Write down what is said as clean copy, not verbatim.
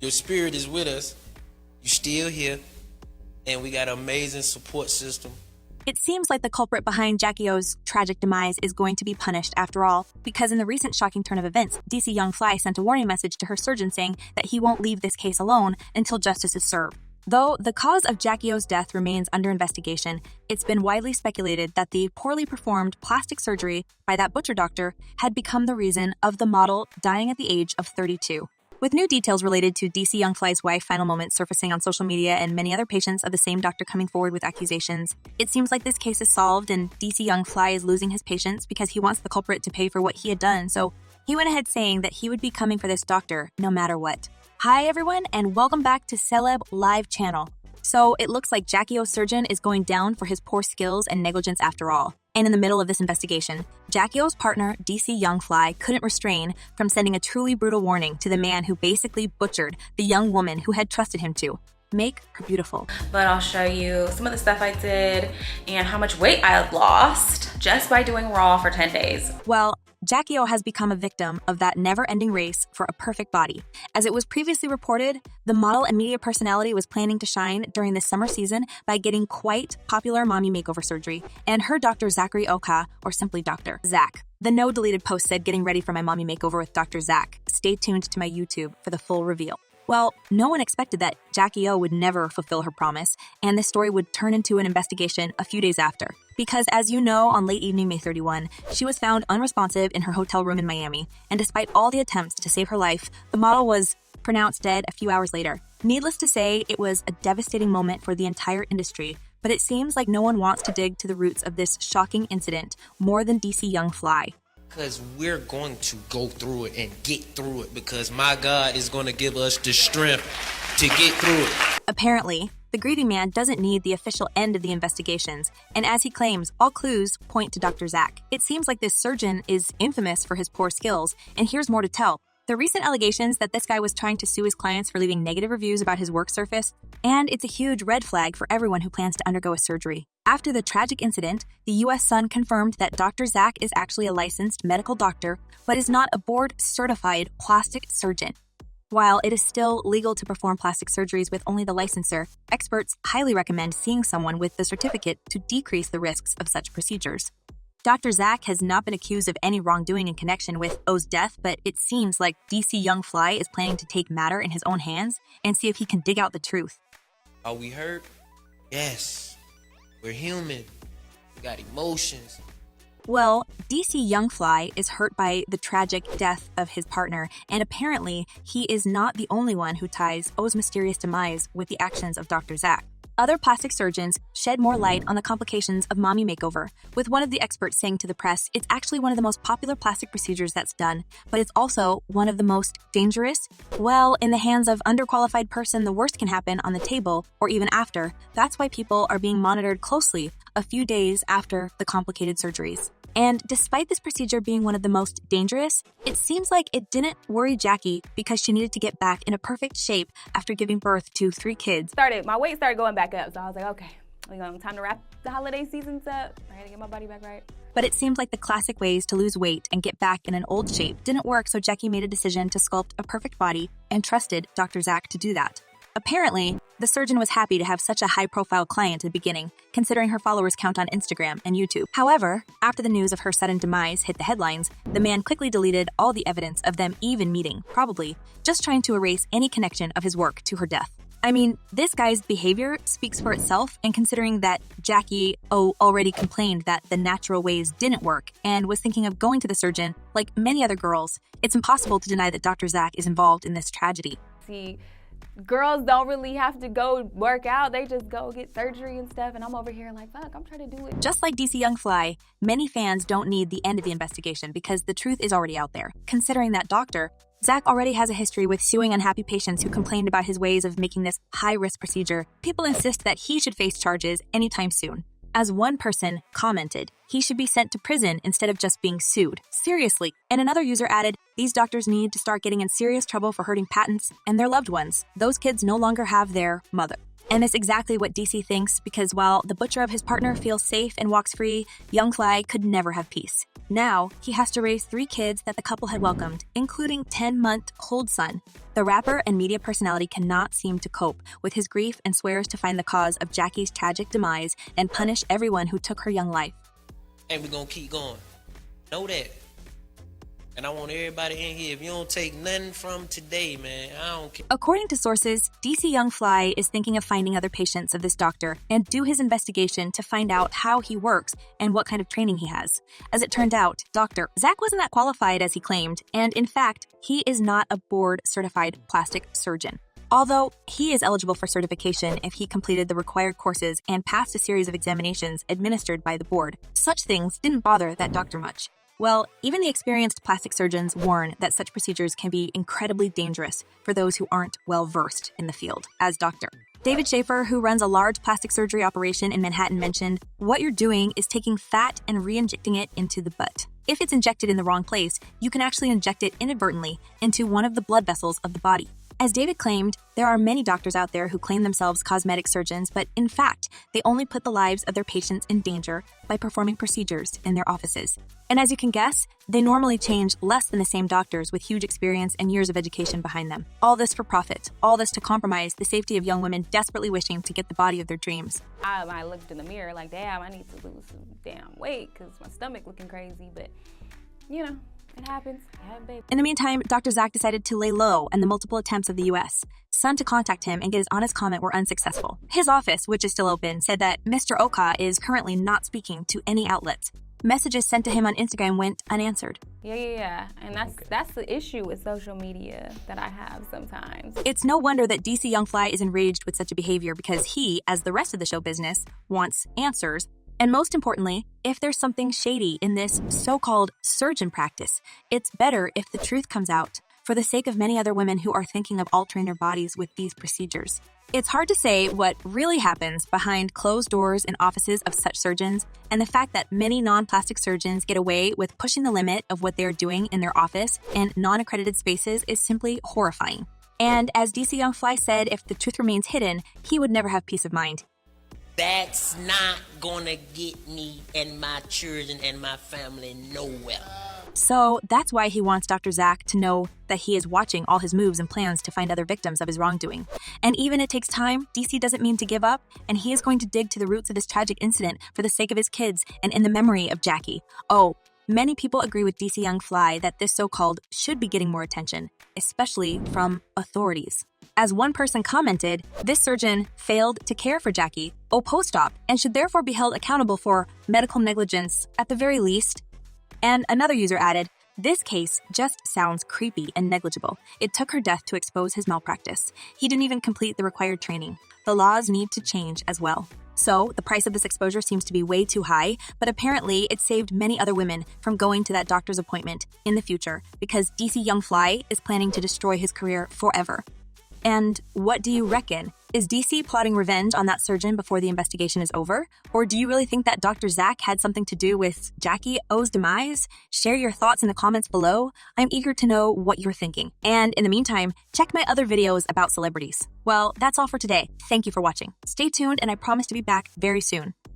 Your spirit is with us. You're still here. And we got an amazing support system. It seems like the culprit behind Jacky Oh's tragic demise is going to be punished after all, because in the recent shocking turn of events, DC Young Fly sent a warning message to her surgeon saying that he won't leave this case alone until justice is served. Though the cause of Jacky Oh's death remains under investigation, it's been widely speculated that the poorly performed plastic surgery by that butcher doctor had become the reason of the model dying at the age of 32. With new details related to DC Young Fly's wife final moments surfacing on social media and many other patients of the same doctor coming forward with accusations, it seems like this case is solved and DC Young Fly is losing his patients because he wants the culprit to pay for what he had done, so he went ahead saying that he would be coming for this doctor no matter what. Hi everyone, and welcome back to Celeb Live channel. So it looks like Jacky Oh's surgeon is going down for his poor skills and negligence after all. And in the middle of this investigation, Jacky Oh's partner, DC Young Fly, couldn't restrain from sending a truly brutal warning to the man who basically butchered the young woman who had trusted him to. Make her beautiful. But I'll show you some of the stuff I did and how much weight I lost just by doing Raw for 10 days. Well, Jacky Oh has become a victim of that never-ending race for a perfect body. As it was previously reported, the model and media personality was planning to shine during the summer season by getting quite popular mommy makeover surgery, and her doctor Jacky Oh, or simply Dr. Zach. The no-deleted post said, "Getting ready for my mommy makeover with Dr. Zach. Stay tuned to my YouTube for the full reveal." Well, no one expected that Jacky Oh would never fulfill her promise, and this story would turn into an investigation a few days after. Because as you know, on late evening May 31, she was found unresponsive in her hotel room in Miami, and despite all the attempts to save her life, the model was pronounced dead a few hours later. Needless to say, it was a devastating moment for the entire industry, but it seems like no one wants to dig to the roots of this shocking incident more than DC Young Fly. Because we're going to go through it and get through it, because my God is going to give us the strength to get through it. Apparently, the grieving man doesn't need the official end of the investigations, and as he claims, all clues point to Dr. Zach. It seems like this surgeon is infamous for his poor skills, and here's more to tell. The recent allegations that this guy was trying to sue his clients for leaving negative reviews about his work surface, and it's a huge red flag for everyone who plans to undergo a surgery. After the tragic incident, the U.S. Sun confirmed that Dr. Zach is actually a licensed medical doctor, but is not a board-certified plastic surgeon. While it is still legal to perform plastic surgeries with only the licensor, experts highly recommend seeing someone with the certificate to decrease the risks of such procedures. Dr. Zach has not been accused of any wrongdoing in connection with Oh's death, but it seems like DC Young Fly is planning to take matter in his own hands and see if he can dig out the truth. Are we hurt? Yes. We're human. We got emotions. Well, DC Young Fly is hurt by the tragic death of his partner, and apparently he is not the only one who ties Oh's mysterious demise with the actions of Dr. Zach. Other plastic surgeons shed more light on the complications of mommy makeover, with one of the experts saying to the press, it's actually one of the most popular plastic procedures that's done, but it's also one of the most dangerous. Well, in the hands of underqualified person, the worst can happen on the table or even after. That's why people are being monitored closely a few days after the complicated surgeries. And despite this procedure being one of the most dangerous, it seems like it didn't worry Jacky because she needed to get back in a perfect shape after giving birth to 3 kids. My weight started going back up, so I was like, okay, time to wrap the holiday seasons up. I had to get my body back right. But it seemed like the classic ways to lose weight and get back in an old shape didn't work, so Jacky made a decision to sculpt a perfect body and trusted Dr. Zach to do that. Apparently, the surgeon was happy to have such a high-profile client at the beginning, considering her followers count on Instagram and YouTube. However, after the news of her sudden demise hit the headlines, the man quickly deleted all the evidence of them even meeting, probably just trying to erase any connection of his work to her death. I mean, this guy's behavior speaks for itself, and considering that Jacky Oh already complained that the natural ways didn't work and was thinking of going to the surgeon, like many other girls, it's impossible to deny that Dr. Zach is involved in this tragedy. See, girls don't really have to go work out. They just go get surgery and stuff, and I'm over here like, fuck, I'm trying to do it. Just like DC Young Fly, many fans don't need the end of the investigation because the truth is already out there. Considering that Dr. Zach already has a history with suing unhappy patients who complained about his ways of making this high-risk procedure, people insist that he should face charges anytime soon. As one person commented, he should be sent to prison instead of just being sued. Seriously. And another user added, these doctors need to start getting in serious trouble for hurting patents and their loved ones. Those kids no longer have their mother. And that's exactly what DC thinks, because while the butcher of his partner feels safe and walks free, Young Fly could never have peace. Now, he has to raise 3 kids that the couple had welcomed, including 10-month-old son. The rapper and media personality cannot seem to cope with his grief and swears to find the cause of Jacky's tragic demise and punish everyone who took her young life. And we're gonna keep going. Know that. And I want everybody in here, if you don't take nothing from today, man, I don't care. According to sources, DC Young Fly is thinking of finding other patients of this doctor and do his investigation to find out how he works and what kind of training he has. As it turned out, Dr. Zach wasn't that qualified as he claimed, and in fact, he is not a board-certified plastic surgeon. Although he is eligible for certification if he completed the required courses and passed a series of examinations administered by the board. Such things didn't bother that doctor much. Well, even the experienced plastic surgeons warn that such procedures can be incredibly dangerous for those who aren't well-versed in the field, as Dr. David Schaefer, who runs a large plastic surgery operation in Manhattan, mentioned, "What you're doing is taking fat and re-injecting it into the butt. If it's injected in the wrong place, you can actually inject it inadvertently into one of the blood vessels of the body." As David claimed, there are many doctors out there who claim themselves cosmetic surgeons, but in fact, they only put the lives of their patients in danger by performing procedures in their offices. And as you can guess, they normally change less than the same doctors with huge experience and years of education behind them. All this for profit, all this to compromise the safety of young women desperately wishing to get the body of their dreams. I looked in the mirror like, damn, I need to lose some damn weight because my stomach looking crazy, but you know, it happens. In the meantime, Dr. Zach decided to lay low on the multiple attempts of the U.S. Sun to contact him and get his honest comment were unsuccessful. His office, which is still open, said that Mr. Oka is currently not speaking to any outlets. Messages sent to him on Instagram went unanswered. Yeah. And that's the issue with social media that I have sometimes. It's no wonder that DC Young Fly is enraged with such a behavior because he, as the rest of the show business, wants answers. And most importantly, if there's something shady in this so-called surgeon practice, it's better if the truth comes out for the sake of many other women who are thinking of altering their bodies with these procedures. It's hard to say what really happens behind closed doors in offices of such surgeons, and the fact that many non-plastic surgeons get away with pushing the limit of what they're doing in their office and non-accredited spaces is simply horrifying. And as DC Young Fly said, if the truth remains hidden, he would never have peace of mind. That's not gonna get me and my children and my family nowhere. So that's why he wants Dr. Zach to know that he is watching all his moves and plans to find other victims of his wrongdoing. And even it takes time, DC doesn't mean to give up, and he is going to dig to the roots of this tragic incident for the sake of his kids and in the memory of Jacky. Oh, many people agree with DC Young Fly that this so-called should be getting more attention, especially from authorities. As one person commented, this surgeon failed to care for Jacky Oh post-op and should therefore be held accountable for medical negligence at the very least. And another user added, "This case just sounds creepy and negligible. It took her death to expose his malpractice. He didn't even complete the required training. The laws need to change as well." So, the price of this exposure seems to be way too high, but apparently it saved many other women from going to that doctor's appointment in the future because DC Young Fly is planning to destroy his career forever. And what do you reckon? Is DC plotting revenge on that surgeon before the investigation is over? Or do you really think that Dr. Zach had something to do with Jacky Oh's demise? Share your thoughts in the comments below. I'm eager to know what you're thinking. And in the meantime, check my other videos about celebrities. Well, that's all for today. Thank you for watching. Stay tuned, and I promise to be back very soon.